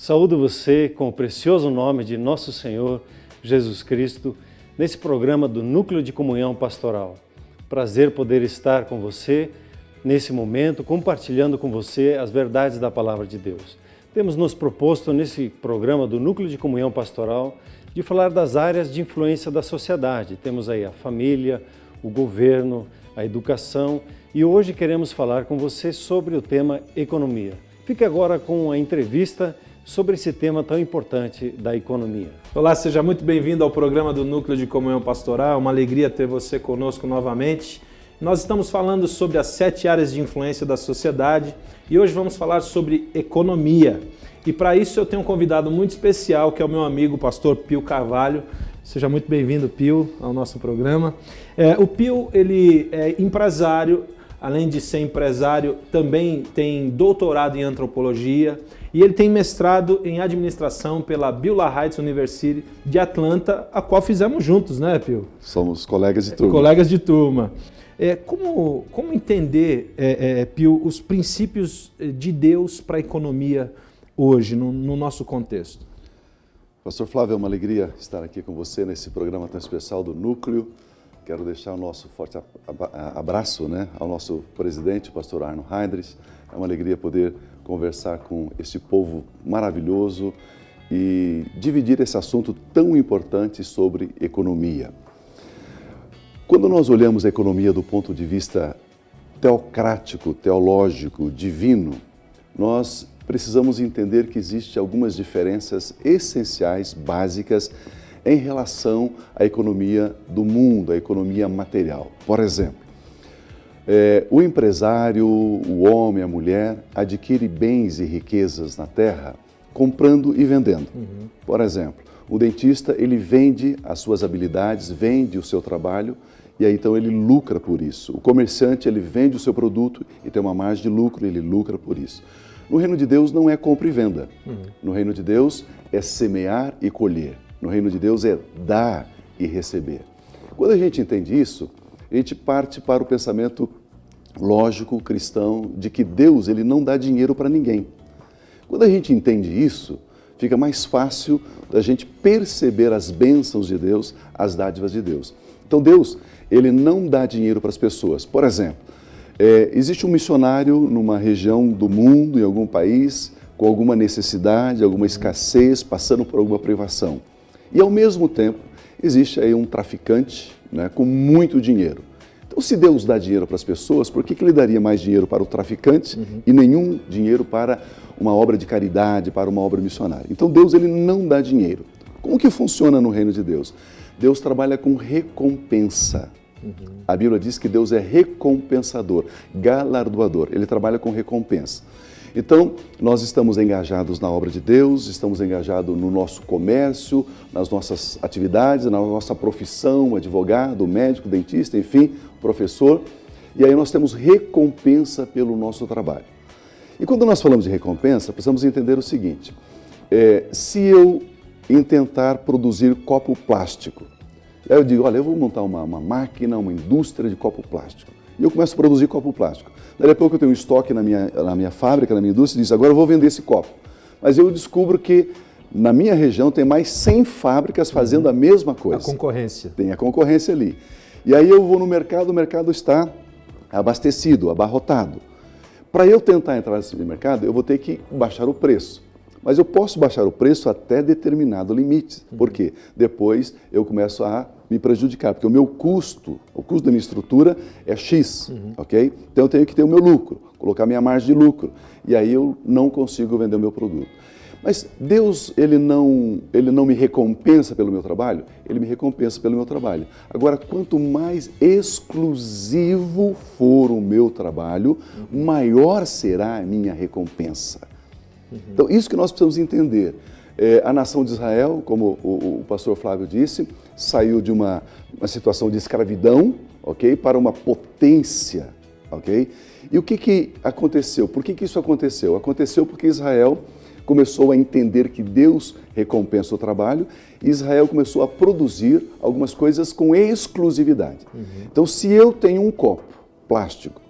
Saúdo você com o precioso nome de nosso Senhor Jesus Cristo, nesse programa do Núcleo de Comunhão Pastoral. Prazer poder estar com você nesse momento, compartilhando com você as verdades da Palavra de Deus. Temos nos proposto nesse programa do Núcleo de Comunhão Pastoral de falar das áreas de influência da sociedade. Temos aí a família, o governo, a educação e hoje queremos falar com você sobre o tema economia. Fique agora com a entrevista sobre esse tema tão importante da economia. Olá, seja muito bem-vindo ao programa do Núcleo de Comunhão Pastoral. Uma alegria ter você conosco novamente. Nós estamos falando sobre as 7 áreas de influência da sociedade e hoje vamos falar sobre economia. E para isso eu tenho um convidado muito especial, que é o meu amigo, o pastor Pio Carvalho. Seja muito bem-vindo, Pio, ao nosso programa. O Pio, ele é empresário, além de ser empresário, também tem doutorado em antropologia e ele tem mestrado em administração pela Beulah Heights University de Atlanta, a qual fizemos juntos, né, Pio? Somos colegas de turma. Colegas de turma. Como entender, Pio, os princípios de Deus para a economia hoje, no nosso contexto? Pastor Flávio, é uma alegria estar aqui com você nesse programa tão especial do Núcleo. Quero deixar o nosso forte abraço, né, ao nosso presidente, o pastor Arno Heidrich. É uma alegria poder conversar com esse povo maravilhoso e dividir esse assunto tão importante sobre economia. Quando nós olhamos a economia do ponto de vista teocrático, teológico, divino, nós precisamos entender que existem algumas diferenças essenciais, básicas, em relação à economia do mundo, à economia material. Por exemplo, o empresário, o homem, a mulher, adquire bens e riquezas na terra comprando e vendendo. Por exemplo, o dentista, ele vende as suas habilidades, vende o seu trabalho e aí então ele lucra por isso. O comerciante, ele vende o seu produto e tem uma margem de lucro, ele lucra por isso. No reino de Deus não é compra e venda. No reino de Deus é semear e colher. No reino de Deus é dar e receber. Quando a gente entende isso, a gente parte para o pensamento lógico cristão de que Deus, ele não dá dinheiro para ninguém. Quando a gente entende isso, fica mais fácil da gente perceber as bênçãos de Deus, as dádivas de Deus. Então Deus, ele não dá dinheiro para as pessoas. Por exemplo, existe um missionário numa região do mundo, em algum país, com alguma necessidade, alguma escassez, passando por alguma privação. E ao mesmo tempo, existe aí um traficante, né, com muito dinheiro. Então, se Deus dá dinheiro para as pessoas, por que Ele daria mais dinheiro para o traficante e nenhum dinheiro para uma obra de caridade, para uma obra missionária? Então, Deus, ele não dá dinheiro. Como que funciona no reino de Deus? Deus trabalha com recompensa. A Bíblia diz que Deus é recompensador, galardoador. Ele trabalha com recompensa. Então, nós estamos engajados na obra de Deus, estamos engajados no nosso comércio, nas nossas atividades, na nossa profissão, advogado, médico, dentista, enfim, professor. E aí nós temos recompensa pelo nosso trabalho. E quando nós falamos de recompensa, precisamos entender o seguinte: se eu intentar produzir copo plástico, aí eu digo, olha, eu vou montar uma máquina, uma indústria de copo plástico. E eu começo a produzir copo plástico. Daí a pouco eu tenho um estoque na minha fábrica, na minha indústria, e diz, agora eu vou vender esse copo. Mas eu descubro que na minha região tem mais 100 fábricas fazendo a mesma coisa. A concorrência. Tem a concorrência ali. E aí eu vou no mercado, o mercado está abastecido, abarrotado. Para eu tentar entrar nesse mercado, eu vou ter que baixar o preço. Mas eu posso baixar o preço até determinado limite. Por quê? Depois eu começo a me prejudicar, porque o meu custo, o custo da minha estrutura é X, ok? Então eu tenho que ter o meu lucro, colocar minha margem de lucro, e aí eu não consigo vender o meu produto. Mas Deus, ele não me recompensa pelo meu trabalho, ele me recompensa pelo meu trabalho. Agora, quanto mais exclusivo for o meu trabalho, maior será a minha recompensa. Então, isso que nós precisamos entender. A nação de Israel, como o pastor Flávio disse, saiu de uma situação de escravidão, ok, para uma potência, ok? E o que aconteceu? Por que isso aconteceu? Aconteceu porque Israel começou a entender que Deus recompensa o trabalho e Israel começou a produzir algumas coisas com exclusividade. Então, se eu tenho um copo plástico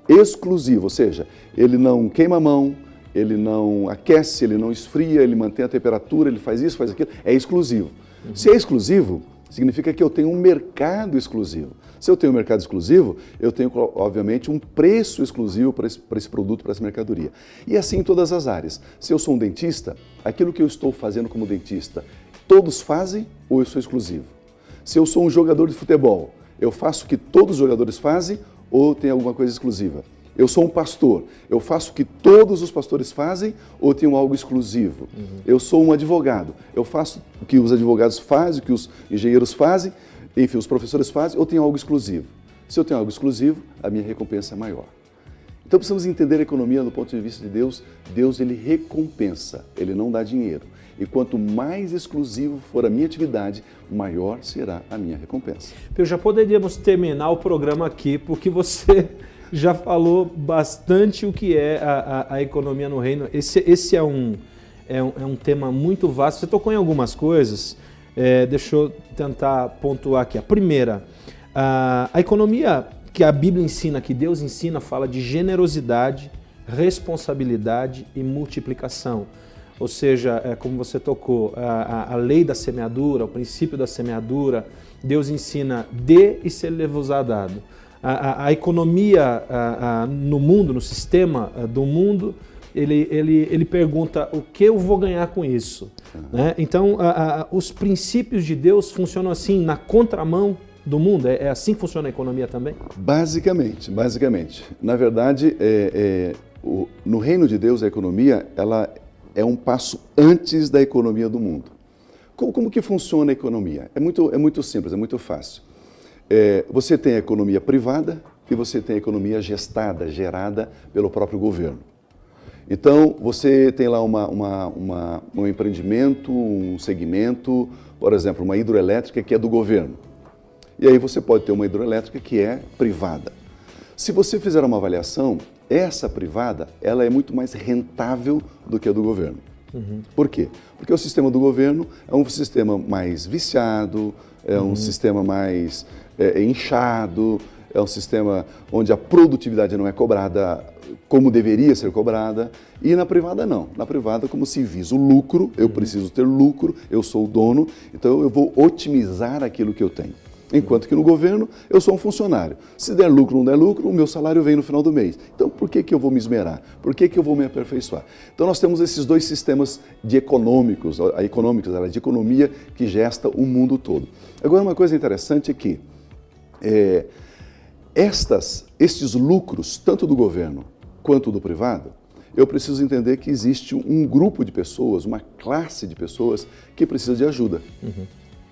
exclusivo, ou seja, ele não queima a mão, ele não ele não aquece, ele não esfria, ele mantém a temperatura, ele faz isso, faz aquilo, é exclusivo. Se é exclusivo, significa que eu tenho um mercado exclusivo. Se eu tenho um mercado exclusivo, eu tenho, obviamente, um preço exclusivo para esse produto, para essa mercadoria. E assim em todas as áreas. Se eu sou um dentista, aquilo que eu estou fazendo como dentista, todos fazem ou eu sou exclusivo? Se eu sou um jogador de futebol, eu faço o que todos os jogadores fazem ou tem alguma coisa exclusiva? Eu sou um pastor, eu faço o que todos os pastores fazem ou tenho algo exclusivo? Eu sou um advogado, eu faço o que os advogados fazem, o que os engenheiros fazem, enfim, os professores fazem, ou tenho algo exclusivo? Se eu tenho algo exclusivo, a minha recompensa é maior. Então precisamos entender a economia do ponto de vista de Deus. Deus, ele recompensa, ele não dá dinheiro. E quanto mais exclusivo for a minha atividade, maior será a minha recompensa. Eu já poderíamos terminar o programa aqui, porque você já falou bastante o que é a economia no reino. Esse é um tema muito vasto. Você tocou em algumas coisas, deixa eu tentar pontuar aqui. A primeira, a economia que a Bíblia ensina, que Deus ensina, fala de generosidade, responsabilidade e multiplicação. Ou seja, como você tocou, a lei da semeadura, o princípio da semeadura, Deus ensina, dê e ser-lhe-vos-á dado. A economia no mundo, no sistema do mundo, ele pergunta o que eu vou ganhar com isso. Né? Então, os princípios de Deus funcionam assim, na contramão do mundo? É assim que funciona a economia também? Basicamente. Na verdade, no reino de Deus, a economia ela é um passo antes da economia do mundo. Como que funciona a economia? É muito simples, é muito fácil. Você tem a economia privada e você tem a economia gerada pelo próprio governo. Então, você tem lá um empreendimento, um segmento, por exemplo, uma hidroelétrica que é do governo. E aí você pode ter uma hidroelétrica que é privada. Se você fizer uma avaliação, essa privada ela é muito mais rentável do que a do governo. Por quê? Porque o sistema do governo é um sistema mais viciado, é um sistema mais inchado, é um sistema onde a produtividade não é cobrada como deveria ser cobrada, e na privada não. Na privada, como se visa o lucro, eu preciso ter lucro, eu sou o dono, então eu vou otimizar aquilo que eu tenho. Enquanto que no governo, eu sou um funcionário. Se der lucro ou não der lucro, o meu salário vem no final do mês. Então, por que eu vou me esmerar? Por que eu vou me aperfeiçoar? Então, nós temos esses dois sistemas de econômicos, de economia que gesta o mundo todo. Agora, uma coisa interessante é que estes lucros, tanto do governo quanto do privado, eu preciso entender que existe um grupo de pessoas, uma classe de pessoas que precisa de ajuda,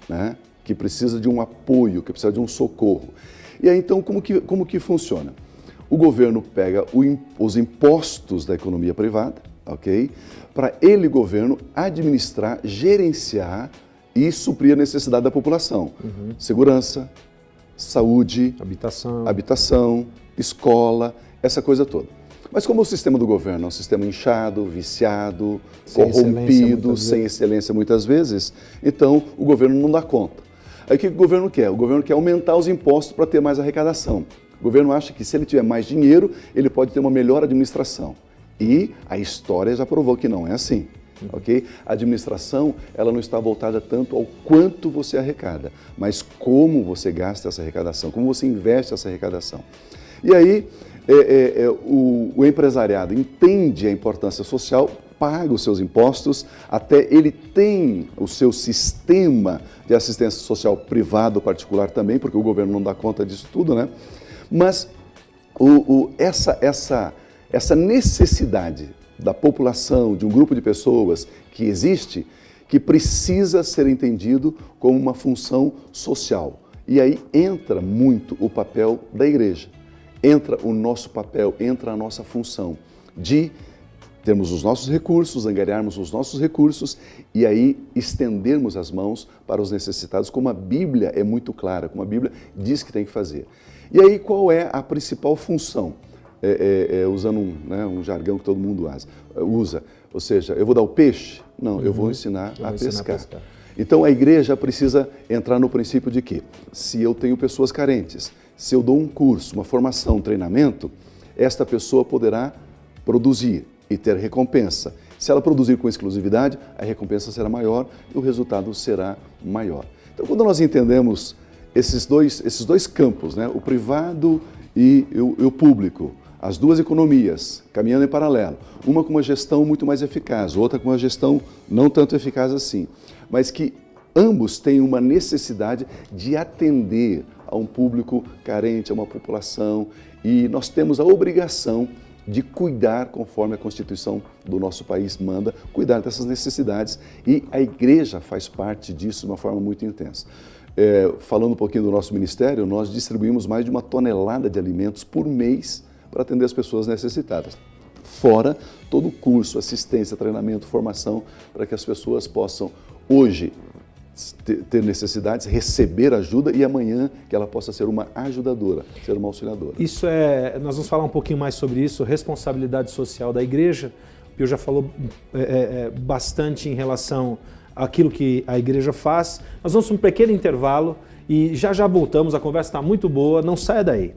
né? Que precisa de um apoio, que precisa de um socorro. E aí, então, como que funciona? O governo pega os impostos da economia privada, ok? Para ele, governo, administrar, gerenciar e suprir a necessidade da população. Segurança, saúde, habitação, escola, essa coisa toda. Mas como o sistema do governo é um sistema inchado, viciado, corrompido, sem excelência muitas vezes, então o governo não dá conta. Aí o que o governo quer? O governo quer aumentar os impostos para ter mais arrecadação. O governo acha que se ele tiver mais dinheiro, ele pode ter uma melhor administração. E a história já provou que não é assim. Okay? A administração ela não está voltada tanto ao quanto você arrecada, mas como você gasta essa arrecadação, como você investe essa arrecadação. E aí o empresariado entende a importância social, paga os seus impostos, até ele tem o seu sistema de assistência social privado, particular também, porque o governo não dá conta disso tudo, né? Mas essa necessidade da população, de um grupo de pessoas que existe, que precisa ser entendido como uma função social. E aí entra muito o papel da igreja, entra o nosso papel, entra a nossa função de termos os nossos recursos, angariarmos os nossos recursos e aí estendermos as mãos para os necessitados, como a Bíblia é muito clara, como a Bíblia diz que tem que fazer. E aí qual é a principal função? Usando um jargão que todo mundo usa, ou seja, eu vou dar o peixe? Não, eu vou ensinar a pescar. Então a igreja precisa entrar no princípio de que, se eu tenho pessoas carentes, se eu dou um curso, uma formação, um treinamento, esta pessoa poderá produzir, e ter recompensa. Se ela produzir com exclusividade, a recompensa será maior e o resultado será maior. Então, quando nós entendemos esses dois campos, né, o privado e o público, as duas economias caminhando em paralelo, uma com uma gestão muito mais eficaz, outra com uma gestão não tanto eficaz assim, mas que ambos têm uma necessidade de atender a um público carente, a uma população, e nós temos a obrigação de cuidar, conforme a Constituição do nosso país manda, cuidar dessas necessidades, e a igreja faz parte disso de uma forma muito intensa. Falando um pouquinho do nosso ministério, nós distribuímos mais de 1 tonelada de alimentos por mês para atender as pessoas necessitadas. Fora todo o curso, assistência, treinamento, formação, para que as pessoas possam hoje ter necessidades, receber ajuda e amanhã que ela possa ser uma ajudadora, ser uma auxiliadora. Nós vamos falar um pouquinho mais sobre isso, responsabilidade social da igreja. O Pio já falou bastante em relação àquilo que a igreja faz. Nós vamos para um pequeno intervalo e já voltamos, a conversa está muito boa, não saia daí.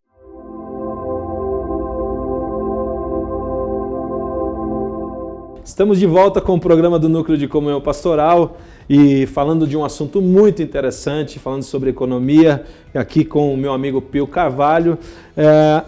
Estamos de volta com o programa do Núcleo de Comunhão Pastoral e falando de um assunto muito interessante, falando sobre economia, aqui com o meu amigo Pio Carvalho.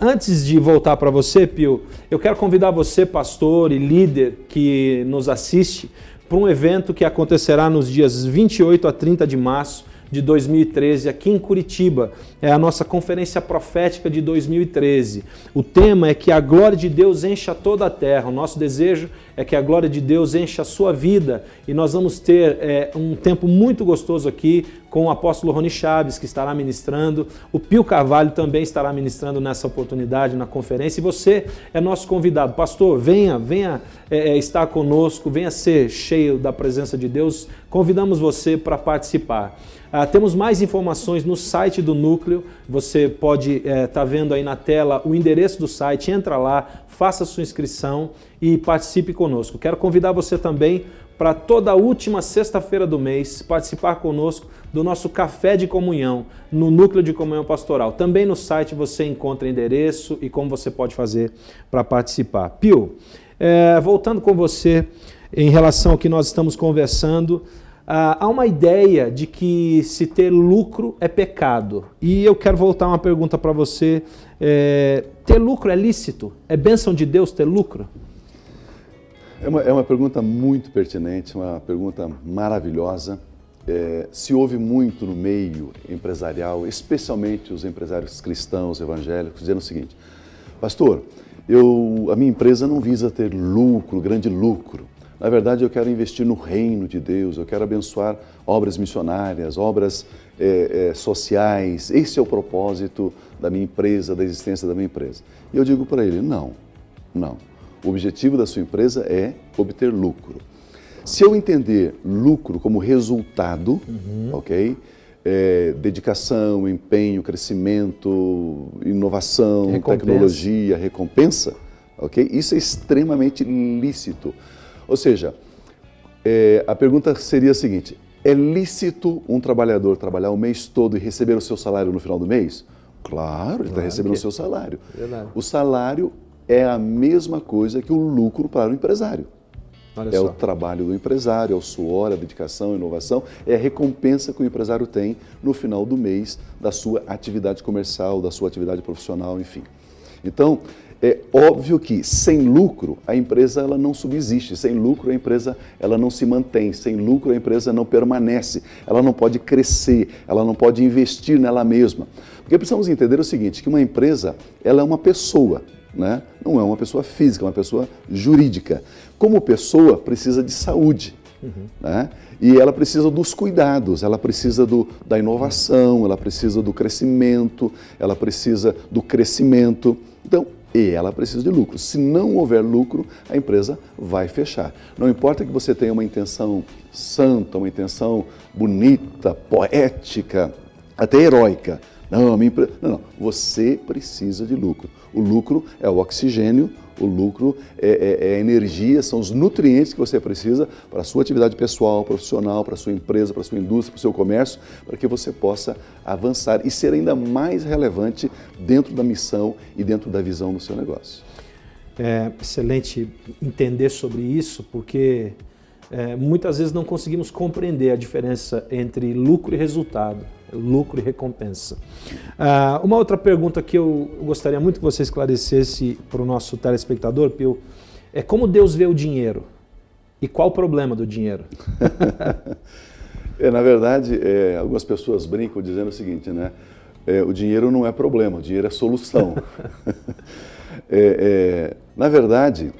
Antes de voltar para você, Pio, eu quero convidar você, pastor e líder que nos assiste, para um evento que acontecerá nos dias 28 a 30 de março de 2013, aqui em Curitiba. É a nossa conferência profética de 2013. O tema é que a glória de Deus encha toda a terra. O nosso desejo é que a glória de Deus encha a sua vida. E nós vamos ter um tempo muito gostoso aqui com o apóstolo Rony Chaves, que estará ministrando. O Pio Carvalho também estará ministrando nessa oportunidade, na conferência. E você é nosso convidado. Pastor, venha estar conosco, venha ser cheio da presença de Deus. Convidamos você para participar. Temos mais informações no site do Núcleo, você pode estar vendo aí na tela o endereço do site, entra lá, faça sua inscrição e participe conosco. Quero convidar você também para toda a última sexta-feira do mês participar conosco do nosso Café de Comunhão no Núcleo de Comunhão Pastoral. Também no site você encontra endereço e como você pode fazer para participar. Pio, voltando com você em relação ao que nós estamos conversando, há uma ideia de que se ter lucro é pecado. E eu quero voltar uma pergunta para você. Ter lucro é lícito? É bênção de Deus ter lucro? É uma pergunta muito pertinente, uma pergunta maravilhosa. Se ouve muito no meio empresarial, especialmente os empresários cristãos, evangélicos, dizendo o seguinte: pastor, a minha empresa não visa ter lucro, grande lucro. Na verdade, eu quero investir no reino de Deus, eu quero abençoar obras missionárias, obras sociais. Esse é o propósito da minha empresa, da existência da minha empresa. E eu digo para ele, não. O objetivo da sua empresa é obter lucro. Se eu entender lucro como resultado, ok? Dedicação, empenho, crescimento, inovação, tecnologia, recompensa, ok? Isso é extremamente lícito. Ou seja, a pergunta seria a seguinte: é lícito um trabalhador trabalhar o mês todo e receber o seu salário no final do mês? Claro, ele está recebendo o seu salário. Verdade. O salário é a mesma coisa que o lucro para o empresário. É o trabalho do empresário, é o suor, a dedicação, a inovação, é a recompensa que o empresário tem no final do mês da sua atividade comercial, da sua atividade profissional, enfim. Então, é óbvio que sem lucro a empresa ela não subsiste, sem lucro a empresa ela não se mantém, sem lucro a empresa não permanece, ela não pode crescer, ela não pode investir nela mesma. Porque precisamos entender o seguinte, que uma empresa ela é uma pessoa, né? Não é uma pessoa física, é uma pessoa jurídica. Como pessoa precisa de saúde, né? E ela precisa dos cuidados, ela precisa da inovação, ela precisa do crescimento, ela precisa do crescimento. Então, e ela precisa de lucro. Se não houver lucro, a empresa vai fechar. Não importa que você tenha uma intenção santa, uma intenção bonita, poética, até heróica. Não, você precisa de lucro. O lucro é o oxigênio, o lucro é a energia, são os nutrientes que você precisa para a sua atividade pessoal, profissional, para a sua empresa, para a sua indústria, para o seu comércio, para que você possa avançar e ser ainda mais relevante dentro da missão e dentro da visão do seu negócio. É excelente entender sobre isso, porque muitas vezes não conseguimos compreender a diferença entre lucro e resultado, lucro e recompensa. Uma outra pergunta que eu gostaria muito que você esclarecesse para o nosso telespectador, Pio, é como Deus vê o dinheiro e qual o problema do dinheiro? Na verdade, algumas pessoas brincam dizendo o seguinte, né? O dinheiro não é problema, o dinheiro é solução. Na verdade,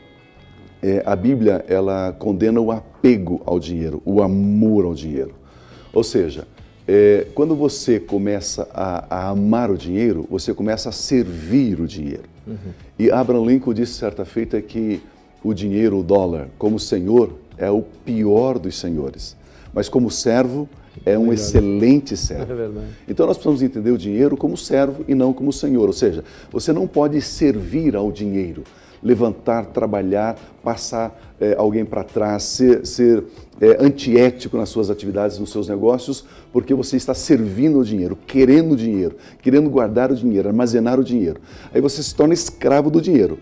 a Bíblia ela condena o apego ao dinheiro, o amor ao dinheiro. Ou seja, quando você começa a amar o dinheiro, você começa a servir o dinheiro. E Abraham Lincoln disse certa feita que o dinheiro, o dólar, como senhor, é o pior dos senhores. Mas como servo, é um excelente servo. Então nós precisamos entender o dinheiro como servo e não como senhor. Ou seja, você não pode servir ao dinheiro, levantar, trabalhar, passar alguém para trás, ser antiético nas suas atividades, nos seus negócios, porque você está servindo o dinheiro, querendo guardar o dinheiro, armazenar o dinheiro. Aí você se torna escravo do dinheiro.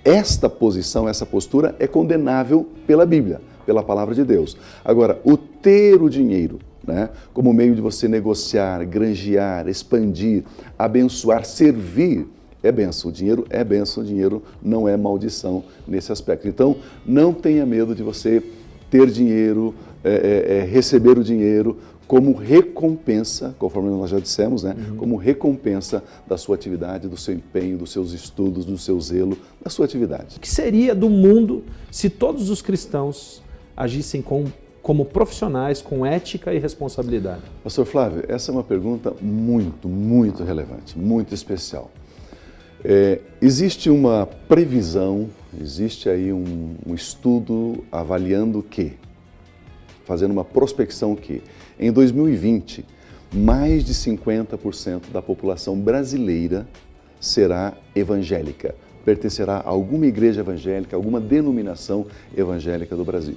Esta posição, essa postura é condenável pela Bíblia, pela palavra de Deus. Agora, o ter o dinheiro, né, como meio de você negociar, granjear, expandir, abençoar, servir, é bênção. O dinheiro é bênção, o dinheiro não é maldição nesse aspecto. Então, não tenha medo de você ter dinheiro, receber o dinheiro como recompensa, conforme nós já dissemos, né? Como recompensa da sua atividade, do seu empenho, dos seus estudos, do seu zelo, da sua atividade. O que seria do mundo se todos os cristãos agissem como profissionais, com ética e responsabilidade? Pastor Flávio, essa é uma pergunta muito, muito relevante, muito especial. Existe uma previsão, existe aí um estudo avaliando que, fazendo uma prospecção que, em 2020, mais de 50% da população brasileira será evangélica, pertencerá a alguma igreja evangélica, alguma denominação evangélica do Brasil.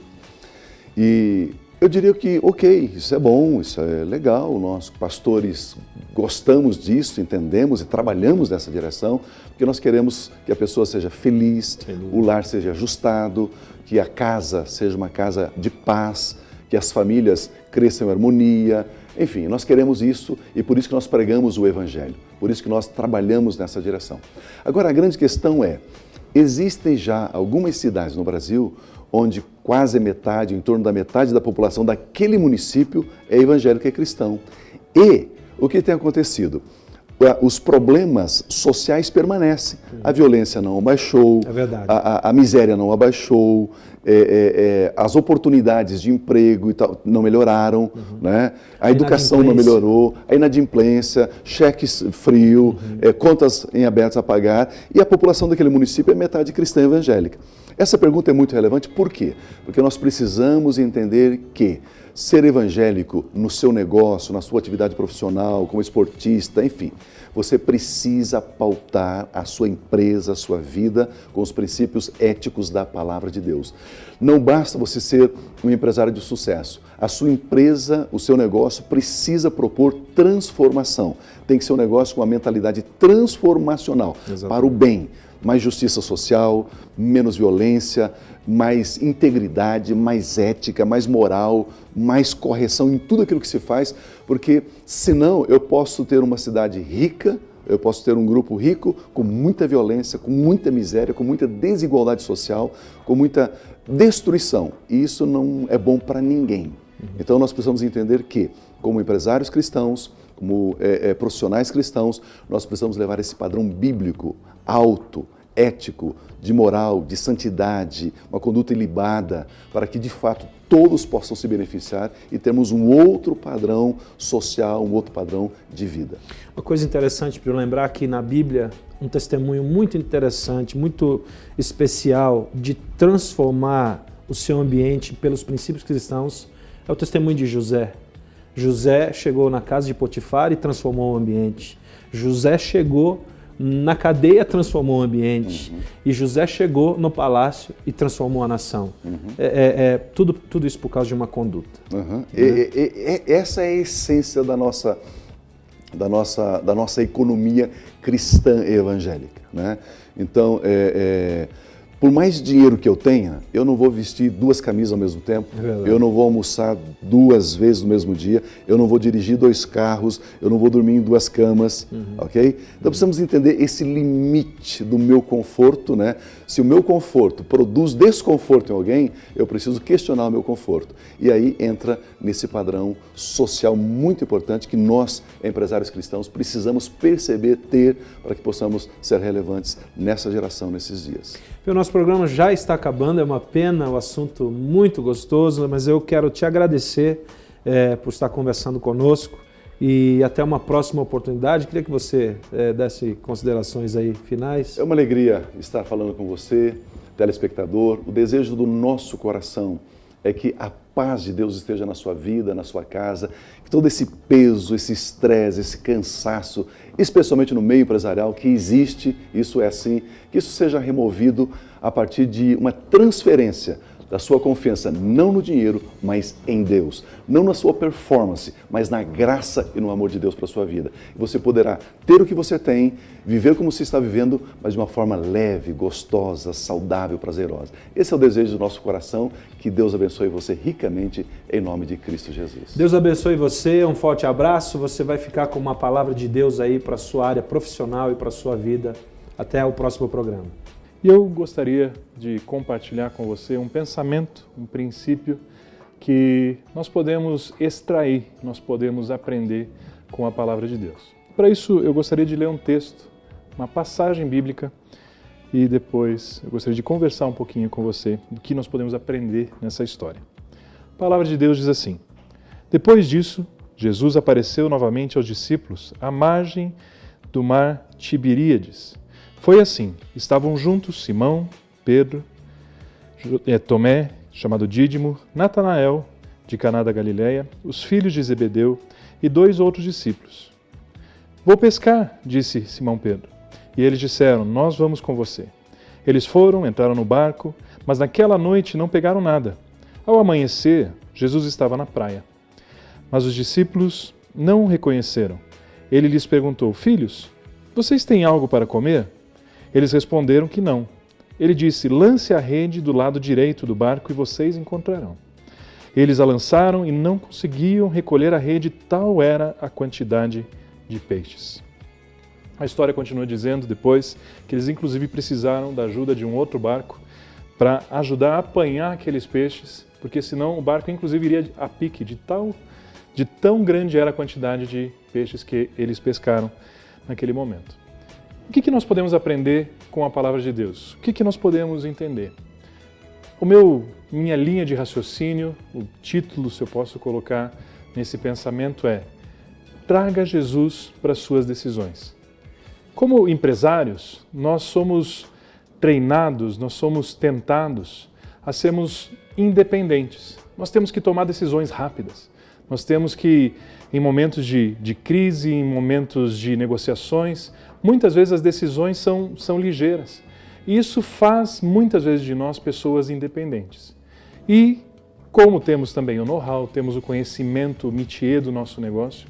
E eu diria que, ok, isso é bom, isso é legal, nós pastores gostamos disso, entendemos e trabalhamos nessa direção, porque nós queremos que a pessoa seja feliz, o lar seja ajustado, que a casa seja uma casa de paz, que as famílias cresçam em harmonia, enfim, nós queremos isso e por isso que nós pregamos o Evangelho, por isso que nós trabalhamos nessa direção. Agora, a grande questão é, existem já algumas cidades no Brasil onde quase metade, em torno da metade da população daquele município é evangélico e cristão. E o que tem acontecido? Os problemas sociais permanecem. A violência não abaixou, a miséria não abaixou, as oportunidades de emprego e tal não melhoraram, né? A educação não melhorou, a inadimplência, cheques frio, contas em abertos a pagar, e a população daquele município é metade cristã evangélica. Essa pergunta é muito relevante, por quê? Porque nós precisamos entender que ser evangélico no seu negócio, na sua atividade profissional, como esportista, enfim, você precisa pautar a sua empresa, a sua vida com os princípios éticos da palavra de Deus. Não basta você ser um empresário de sucesso. A sua empresa, o seu negócio precisa propor transformação. Tem que ser um negócio com uma mentalidade transformacional para o bem. Mais justiça social, menos violência, mais integridade, mais ética, mais moral, mais correção em tudo aquilo que se faz, porque senão eu posso ter uma cidade rica, eu posso ter um grupo rico com muita violência, com muita miséria, com muita desigualdade social, com muita destruição. E isso não é bom para ninguém. Então nós precisamos entender que, como empresários cristãos, como profissionais cristãos, nós precisamos levar esse padrão bíblico alto, ético, de moral, de santidade, uma conduta ilibada, para que de fato todos possam se beneficiar e termos um outro padrão social, um outro padrão de vida. Uma coisa interessante para eu lembrar que na Bíblia, um testemunho muito interessante, muito especial de transformar o seu ambiente pelos princípios cristãos é o testemunho de José. José chegou na casa de Potifar e transformou o ambiente. José chegou na cadeia, transformou o ambiente. E José chegou no palácio e transformou a nação. Tudo isso por causa de uma conduta. Essa é a essência da nossa economia cristã evangélica, né? Então, Por mais dinheiro que eu tenha, eu não vou vestir 2 camisas ao mesmo tempo, eu não vou almoçar 2 vezes no mesmo dia, eu não vou dirigir 2 carros, eu não vou dormir em 2 camas, ok? Então precisamos entender esse limite do meu conforto, né? Se o meu conforto produz desconforto em alguém, eu preciso questionar o meu conforto. E aí entra nesse padrão social muito importante que nós, empresários cristãos, precisamos perceber, ter, para que possamos ser relevantes nessa geração, nesses dias. O nosso programa já está acabando, é uma pena, o assunto muito gostoso, mas eu quero te agradecer por estar conversando conosco e até uma próxima oportunidade. Queria que você desse considerações aí finais. É uma alegria estar falando com você, telespectador. O desejo do nosso coração é que a paz de Deus esteja na sua vida, na sua casa, que todo esse peso, esse estresse, esse cansaço, especialmente no meio empresarial, que existe, isso é assim, que isso seja removido a partir de uma transferência da sua confiança, não no dinheiro, mas em Deus. Não na sua performance, mas na graça e no amor de Deus para a sua vida. E você poderá ter o que você tem, viver como você está vivendo, mas de uma forma leve, gostosa, saudável, prazerosa. Esse é o desejo do nosso coração. Que Deus abençoe você ricamente, em nome de Cristo Jesus. Deus abençoe você, um forte abraço. Você vai ficar com uma palavra de Deus aí para a sua área profissional e para a sua vida. Até o próximo programa. E eu gostaria de compartilhar com você um pensamento, um princípio que nós podemos extrair, nós podemos aprender com a palavra de Deus. Para isso, eu gostaria de ler um texto, uma passagem bíblica, e depois eu gostaria de conversar um pouquinho com você do que nós podemos aprender nessa história. A palavra de Deus diz assim: Depois disso, Jesus apareceu novamente aos discípulos à margem do mar Tiberíades. Foi assim, estavam juntos Simão, Pedro, Tomé, chamado Dídimo, Natanael, de Caná da Galileia, os filhos de Zebedeu e 2 outros discípulos. Vou pescar, disse Simão Pedro. E eles disseram, nós vamos com você. Eles foram, entraram no barco, mas naquela noite não pegaram nada. Ao amanhecer, Jesus estava na praia. Mas os discípulos não o reconheceram. Ele lhes perguntou, filhos, vocês têm algo para comer? Eles responderam que não. Ele disse, lance a rede do lado direito do barco e vocês encontrarão. Eles a lançaram e não conseguiam recolher a rede, tal era a quantidade de peixes. A história continua dizendo depois que eles inclusive precisaram da ajuda de um outro barco para ajudar a apanhar aqueles peixes, porque senão o barco inclusive iria a pique, de tão grande era a quantidade de peixes que eles pescaram naquele momento. O que nós podemos aprender com a palavra de Deus? O que nós podemos entender? Minha linha de raciocínio, o título, se eu posso colocar nesse pensamento é: traga Jesus para as suas decisões. Como empresários, nós somos treinados, nós somos tentados a sermos independentes. Nós temos que tomar decisões rápidas. Nós temos que, em momentos de crise, em momentos de negociações, muitas vezes as decisões são ligeiras. E isso faz, muitas vezes, de nós pessoas independentes. E, como temos também o know-how, temos o conhecimento, o métier do nosso negócio,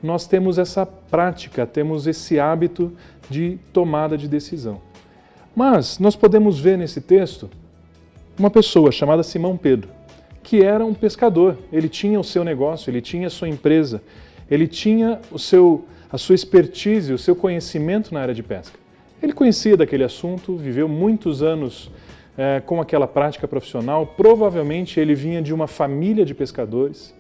nós temos essa prática, temos esse hábito de tomada de decisão. Mas nós podemos ver nesse texto uma pessoa chamada Simão Pedro, que era um pescador. Ele tinha o seu negócio, ele tinha a sua empresa, ele tinha a sua expertise, o seu conhecimento na área de pesca. Ele conhecia daquele assunto, viveu muitos anos com aquela prática profissional, provavelmente ele vinha de uma família de pescadores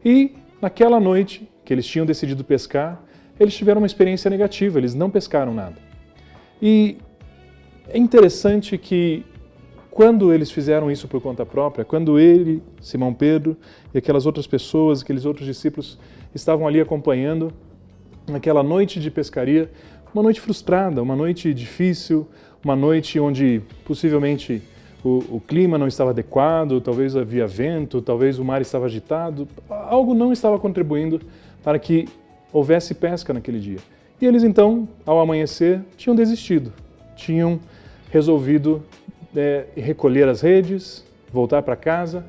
e naquela noite que eles tinham decidido pescar, eles tiveram uma experiência negativa, eles não pescaram nada. E é interessante que quando eles fizeram isso por conta própria, quando ele, Simão Pedro e aquelas outras pessoas, aqueles outros discípulos estavam ali acompanhando naquela noite de pescaria, uma noite frustrada, uma noite difícil, uma noite onde possivelmente o clima não estava adequado, talvez havia vento, talvez o mar estava agitado, algo não estava contribuindo para que houvesse pesca naquele dia. E eles então, ao amanhecer, tinham desistido, tinham resolvido recolher as redes, voltar para casa,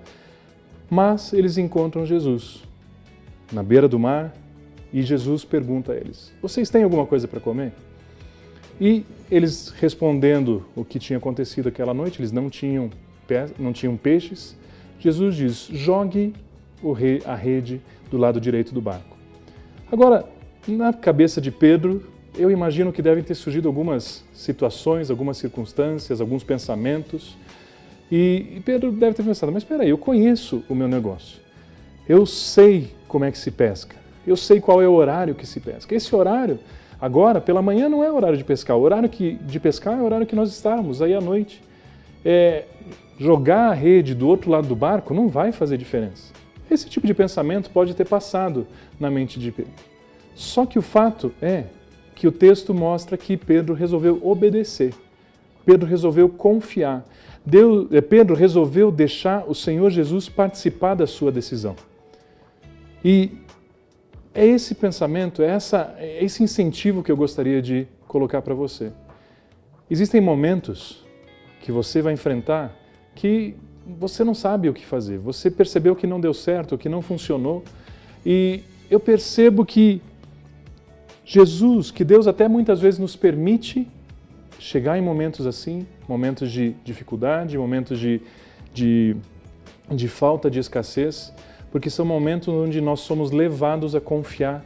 mas eles encontram Jesus na beira do mar e Jesus pergunta a eles, vocês têm alguma coisa para comer? E eles respondendo o que tinha acontecido aquela noite, eles não tinham peixes, Jesus diz, jogue a rede do lado direito do barco. Agora, na cabeça de Pedro, eu imagino que devem ter surgido algumas situações, algumas circunstâncias, alguns pensamentos. E Pedro deve ter pensado, mas espera aí, eu conheço o meu negócio. Eu sei como é que se pesca. Eu sei qual é o horário que se pesca. Esse horário, agora, pela manhã, não é horário de pescar. O horário de pescar é o horário que nós estamos, aí à noite. Jogar a rede do outro lado do barco não vai fazer diferença. Esse tipo de pensamento pode ter passado na mente de Pedro. Só que o fato é que o texto mostra que Pedro resolveu obedecer. Pedro resolveu confiar. Pedro resolveu deixar o Senhor Jesus participar da sua decisão. E é esse pensamento, é esse incentivo que eu gostaria de colocar para você. Existem momentos que você vai enfrentar que você não sabe o que fazer. Você percebeu que não deu certo, que não funcionou. E eu percebo que Jesus, que Deus até muitas vezes nos permite chegar em momentos assim, momentos de dificuldade, momentos de falta de escassez, porque são momentos onde nós somos levados a confiar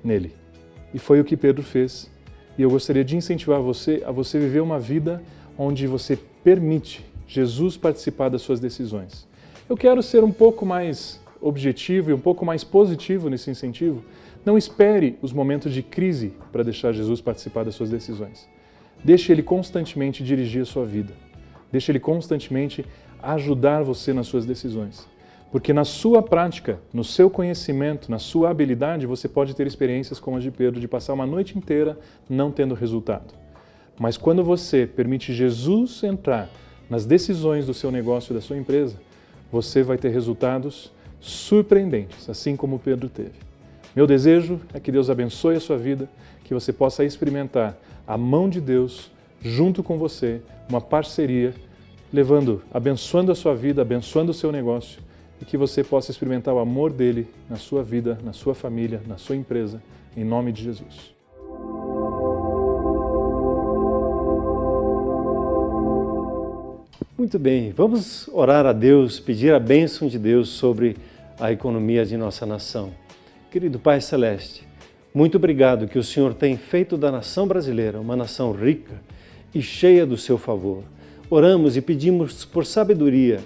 nele. E foi o que Pedro fez. E eu gostaria de incentivar você a você viver uma vida onde você permite Jesus participar das suas decisões. Eu quero ser um pouco mais objetivo e um pouco mais positivo nesse incentivo. Não espere os momentos de crise para deixar Jesus participar das suas decisões. Deixe Ele constantemente dirigir a sua vida. Deixe Ele constantemente ajudar você nas suas decisões. Porque na sua prática, no seu conhecimento, na sua habilidade, você pode ter experiências como as de Pedro, de passar uma noite inteira não tendo resultado. Mas quando você permite Jesus entrar nas decisões do seu negócio e da sua empresa, você vai ter resultados surpreendentes, assim como Pedro teve. Meu desejo é que Deus abençoe a sua vida, que você possa experimentar a mão de Deus junto com você, uma parceria, abençoando a sua vida, abençoando o seu negócio, e que você possa experimentar o amor dele na sua vida, na sua família, na sua empresa, em nome de Jesus. Muito bem, vamos orar a Deus, pedir a bênção de Deus sobre a economia de nossa nação. Querido Pai Celeste, muito obrigado que o Senhor tem feito da nação brasileira uma nação rica e cheia do seu favor. Oramos e pedimos por sabedoria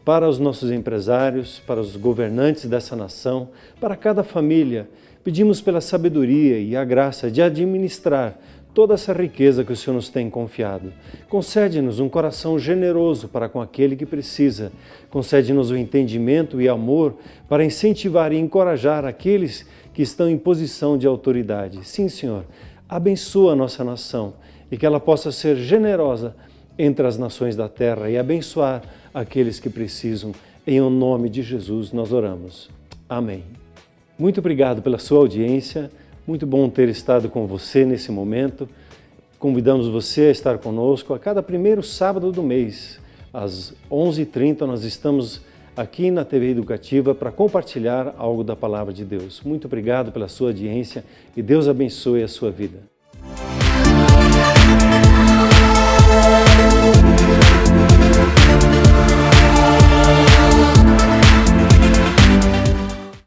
para os nossos empresários, para os governantes dessa nação, para cada família. Pedimos pela sabedoria e a graça de administrar toda essa riqueza que o Senhor nos tem confiado. Concede-nos um coração generoso para com aquele que precisa. Concede-nos o entendimento e amor para incentivar e encorajar aqueles que estão em posição de autoridade. Sim, Senhor, abençoa a nossa nação e que ela possa ser generosa entre as nações da terra e abençoar aqueles que precisam. Em o nome de Jesus nós oramos. Amém. Muito obrigado pela sua audiência. Muito bom ter estado com você nesse momento. Convidamos você a estar conosco a cada primeiro sábado do mês, às 11h30, nós estamos aqui na TV Educativa para compartilhar algo da Palavra de Deus. Muito obrigado pela sua audiência e Deus abençoe a sua vida.